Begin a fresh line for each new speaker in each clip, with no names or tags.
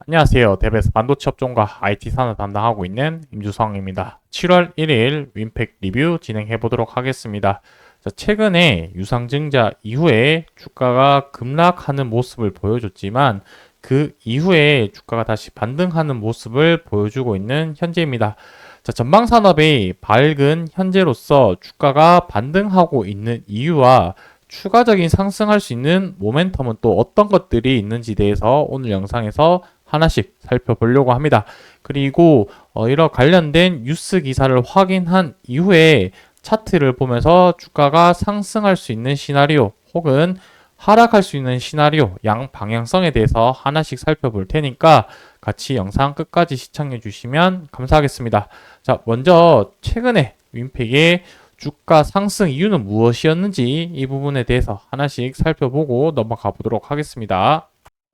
안녕하세요. 대베스 반도체 업종과 IT 산업 담당하고 있는 임주성입니다. 7월 1일 윈팩 리뷰 진행해 보도록 하겠습니다. 자, 최근에 유상증자 이후에 주가가 급락하는 모습을 보여줬지만 그 이후에 주가가 다시 반등하는 모습을 보여주고 있는 현재입니다. 자, 전방 산업의 밝은 현재로서 주가가 반등하고 있는 이유와 추가적인 상승할 수 있는 모멘텀은 또 어떤 것들이 있는지 대해서 오늘 영상에서 하나씩 살펴보려고 합니다. 그리고 이런 관련된 뉴스 기사를 확인한 이후에 차트를 보면서 주가가 상승할 수 있는 시나리오 혹은 하락할 수 있는 시나리오 양 방향성에 대해서 하나씩 살펴볼 테니까 같이 영상 끝까지 시청해 주시면 감사하겠습니다. 자, 먼저 최근에 윈팩의 주가 상승 이유는 무엇이었는지 이 부분에 대해서 하나씩 살펴보고 넘어가 보도록 하겠습니다.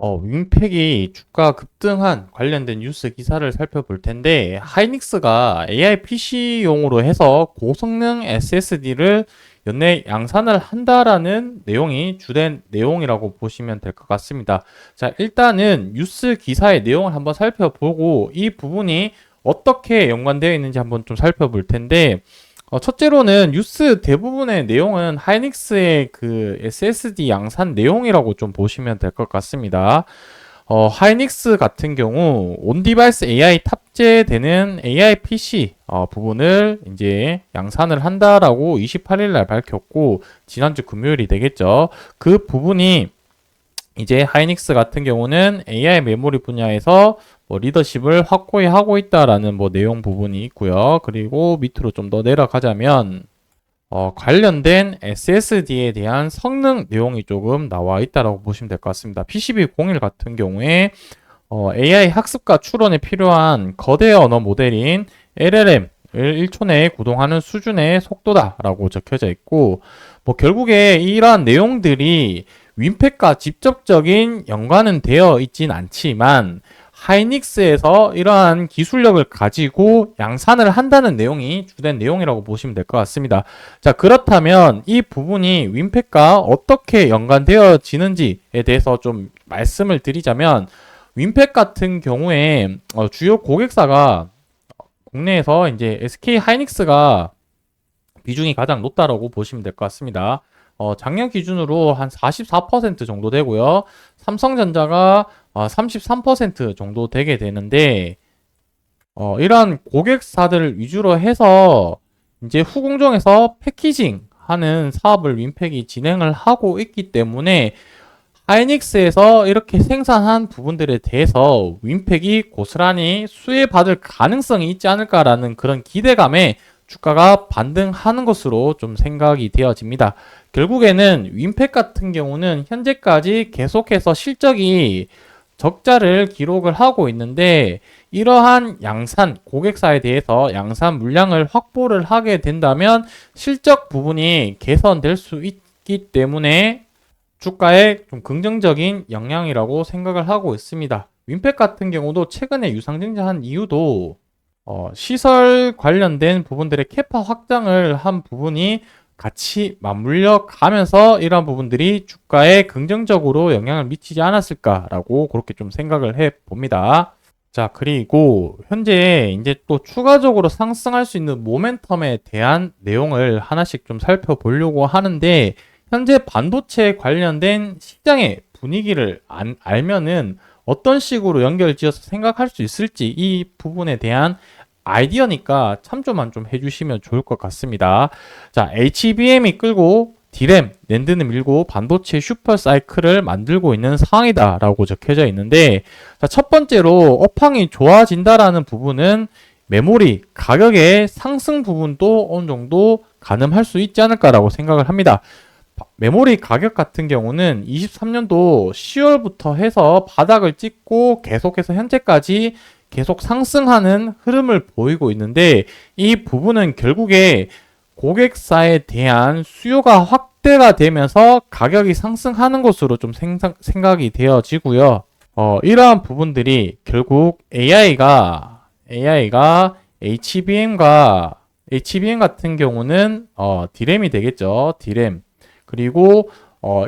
윙팩이 주가 급등한 관련된 뉴스 기사를 살펴볼 텐데, 하이닉스가 AI PC용으로 해서 고성능 SSD를 연내 양산을 한다라는 내용이 주된 내용이라고 보시면 될 것 같습니다. 자, 일단은 뉴스 기사의 내용을 한번 살펴보고 이 부분이 어떻게 연관되어 있는지 한번 좀 살펴볼 텐데, 첫째로는 뉴스 대부분의 내용은 하이닉스의 그 SSD 양산 내용이라고 좀 보시면 될 것 같습니다. 하이닉스 같은 경우 온디바이스 AI 탑재되는 AI PC 부분을 이제 양산을 한다라고 28일 날 밝혔고, 지난주 금요일이 되겠죠. 그 부분이 이제 하이닉스 같은 경우는 AI 메모리 분야에서 리더십을 확고히 하고 있다라는 내용 부분이 있고요. 그리고 밑으로 좀 더 내려가자면 관련된 SSD에 대한 성능 내용이 조금 나와 있다라고 보시면 될 것 같습니다. PCB01 같은 경우에 AI 학습과 추론에 필요한 거대 언어 모델인 LLM을 1초 내에 구동하는 수준의 속도다라고 적혀져 있고, 결국에 이러한 내용들이 윈팩과 직접적인 연관은 되어 있진 않지만 하이닉스에서 이러한 기술력을 가지고 양산을 한다는 내용이 주된 내용이라고 보시면 될 것 같습니다. 자, 그렇다면 이 부분이 윈팩과 어떻게 연관되어지는지에 대해서 좀 말씀을 드리자면, 윈팩 같은 경우에 주요 고객사가 국내에서 이제 SK 하이닉스가 비중이 가장 높다라고 보시면 될 것 같습니다. 작년 기준으로 한 44% 정도 되고요. 삼성전자가 33% 정도 되게 되는데, 이러한 고객사들을 위주로 해서 이제 후공정에서 패키징 하는 사업을 윈팩이 진행을 하고 있기 때문에 하이닉스에서 이렇게 생산한 부분들에 대해서 윈팩이 고스란히 수혜받을 가능성이 있지 않을까라는 그런 기대감에 주가가 반등하는 것으로 좀 생각이 되어집니다. 결국에는 윈팩 같은 경우는 현재까지 계속해서 실적이 적자를 기록을 하고 있는데, 이러한 양산, 고객사에 대해서 양산 물량을 확보를 하게 된다면 실적 부분이 개선될 수 있기 때문에 주가에 좀 긍정적인 영향이라고 생각을 하고 있습니다. 윈팩 같은 경우도 최근에 유상증자한 이유도 시설 관련된 부분들의 캐파 확장을 한 부분이 같이 맞물려 가면서 이러한 부분들이 주가에 긍정적으로 영향을 미치지 않았을까라고 그렇게 좀 생각을 해 봅니다. 자, 그리고 현재 이제 또 추가적으로 상승할 수 있는 모멘텀에 대한 내용을 하나씩 좀 살펴보려고 하는데, 현재 반도체 관련된 시장의 분위기를 알면은 어떤 식으로 연결지어서 생각할 수 있을지 이 부분에 대한 아이디어니까 참조만 좀 해주시면 좋을 것 같습니다. 자, HBM이 끌고 D램, 낸드는 밀고 반도체 슈퍼 사이클을 만들고 있는 상황이다라고 적혀져 있는데, 자, 첫 번째로 업황이 좋아진다라는 부분은 메모리 가격의 상승 부분도 어느 정도 가늠할 수 있지 않을까라고 생각을 합니다. 메모리 가격 같은 경우는 23년도 10월부터 해서 바닥을 찍고 계속해서 현재까지 계속 상승하는 흐름을 보이고 있는데, 이 부분은 결국에 고객사에 대한 수요가 확대가 되면서 가격이 상승하는 것으로 좀 생각이 되어지고요. 이러한 부분들이 결국 AI가 HBM 같은 경우는 D램이 되겠죠. D램. 그리고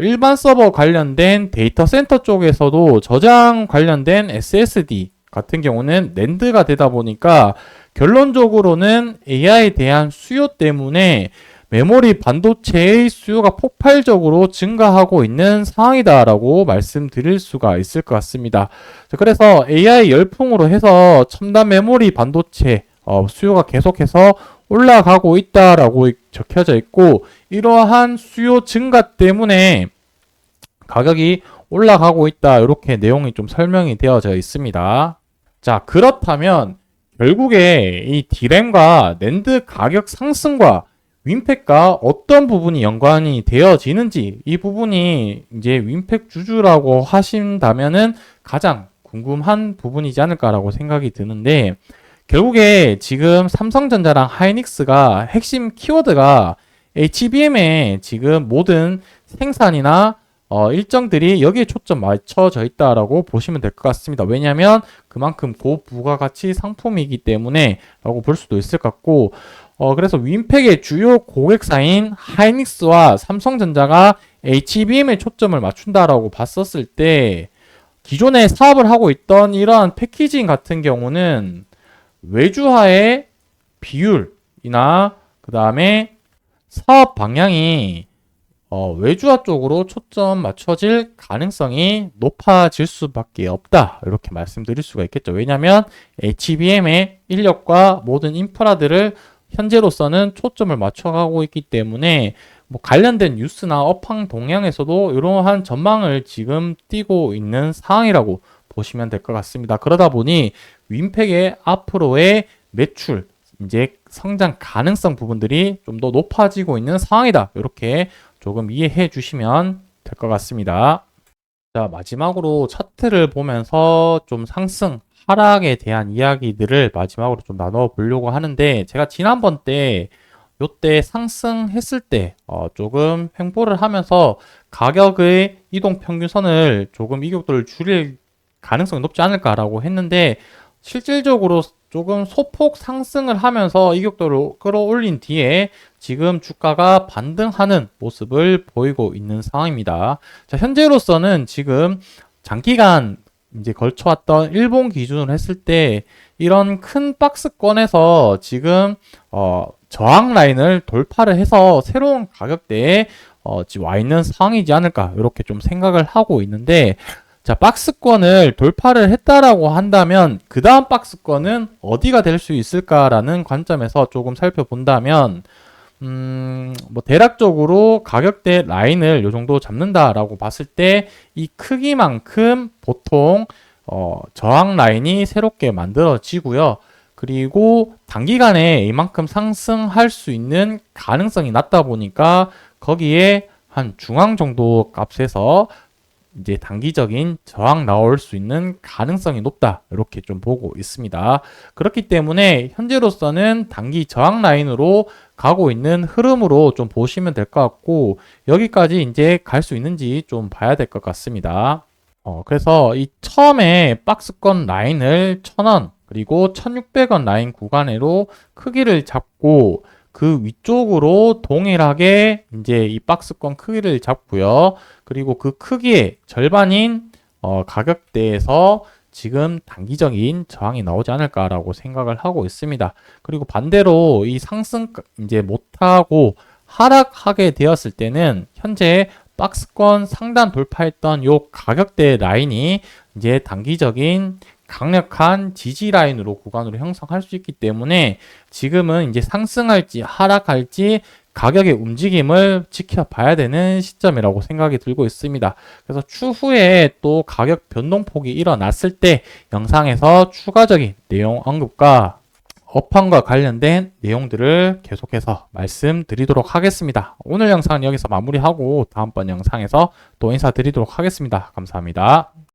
일반 서버 관련된 데이터 센터 쪽에서도 저장 관련된 SSD 같은 경우는 낸드가 되다 보니까 결론적으로는 AI에 대한 수요 때문에 메모리 반도체의 수요가 폭발적으로 증가하고 있는 상황이다라고 말씀드릴 수가 있을 것 같습니다. 그래서 AI 열풍으로 해서 첨단 메모리 반도체 수요가 계속해서 올라가고 있다라고 적혀져 있고, 이러한 수요 증가 때문에 가격이 올라가고 있다, 이렇게 내용이 좀 설명이 되어져 있습니다. 자, 그렇다면 결국에 이 D램과 낸드 가격 상승과 윈팩과 어떤 부분이 연관이 되어지는지, 이 부분이 이제 윈팩 주주라고 하신다면은 가장 궁금한 부분이지 않을까라고 생각이 드는데, 결국에 지금 삼성전자랑 하이닉스가 핵심 키워드가 HBM에 지금 모든 생산이나 일정들이 여기에 초점 맞춰져 있다라고 보시면 될 것 같습니다. 왜냐하면 그만큼 고부가가치 상품이기 때문에 라고 볼 수도 있을 것 같고, 그래서 윈팩의 주요 고객사인 하이닉스와 삼성전자가 HBM에 초점을 맞춘다라고 봤었을 때, 기존에 사업을 하고 있던 이러한 패키징 같은 경우는 외주화의 비율이나 그 다음에 사업 방향이 외주화 쪽으로 초점 맞춰질 가능성이 높아질 수밖에 없다, 이렇게 말씀드릴 수가 있겠죠. 왜냐하면 HBM의 인력과 모든 인프라들을 현재로서는 초점을 맞춰가고 있기 때문에 뭐 관련된 뉴스나 업황 동향에서도 이러한 전망을 지금 띄고 있는 상황이라고 보시면 될 것 같습니다. 그러다 보니 윈팩의 앞으로의 매출, 이제 성장 가능성 부분들이 좀 더 높아지고 있는 상황이다, 이렇게 조금 이해해 주시면 될 것 같습니다. 자, 마지막으로 차트를 보면서 좀 상승, 하락에 대한 이야기들을 마지막으로 좀 나눠보려고 하는데, 제가 지난번 때 요때 상승했을 때 조금 횡보를 하면서 가격의 이동 평균선을 조금 이격도를 줄일 가능성이 높지 않을까라고 했는데, 실질적으로 조금 소폭 상승을 하면서 이격도를 끌어올린 뒤에 지금 주가가 반등하는 모습을 보이고 있는 상황입니다. 자, 현재로서는 지금 장기간 이제 걸쳐왔던 일본 기준으로 했을 때 이런 큰 박스권에서 지금 저항 라인을 돌파를 해서 새로운 가격대에 지금 와 있는 상황이지 않을까, 이렇게 좀 생각을 하고 있는데, 자, 박스권을 돌파를 했다라고 한다면 그 다음 박스권은 어디가 될 수 있을까라는 관점에서 조금 살펴본다면 뭐 대략적으로 가격대 라인을 요 정도 잡는다라고 봤을 때 이 크기만큼 보통 저항 라인이 새롭게 만들어지고요. 그리고 단기간에 이만큼 상승할 수 있는 가능성이 낮다 보니까 거기에 한 중앙 정도 값에서 이제 단기적인 저항 나올 수 있는 가능성이 높다, 이렇게 좀 보고 있습니다. 그렇기 때문에 현재로서는 단기 저항 라인으로 가고 있는 흐름으로 좀 보시면 될 것 같고, 여기까지 이제 갈 수 있는지 좀 봐야 될 것 같습니다. 그래서 이 처음에 박스권 라인을 1000원 그리고 1600원 라인 구간으로 크기를 잡고 그 위쪽으로 동일하게 이제 이 박스권 크기를 잡고요. 그리고 그 크기의 절반인 가격대에서 지금 단기적인 저항이 나오지 않을까라고 생각을 하고 있습니다. 그리고 반대로 이 상승 이제 못하고 하락하게 되었을 때는 현재 박스권 상단 돌파했던 요 가격대 라인이 이제 단기적인 강력한 지지 라인으로 구간으로 형성할 수 있기 때문에 지금은 이제 상승할지 하락할지 가격의 움직임을 지켜봐야 되는 시점이라고 생각이 들고 있습니다. 그래서 추후에 또 가격 변동폭이 일어났을 때 영상에서 추가적인 내용 언급과 업황과 관련된 내용들을 계속해서 말씀드리도록 하겠습니다. 오늘 영상은 여기서 마무리하고 다음번 영상에서 또 인사드리도록 하겠습니다. 감사합니다.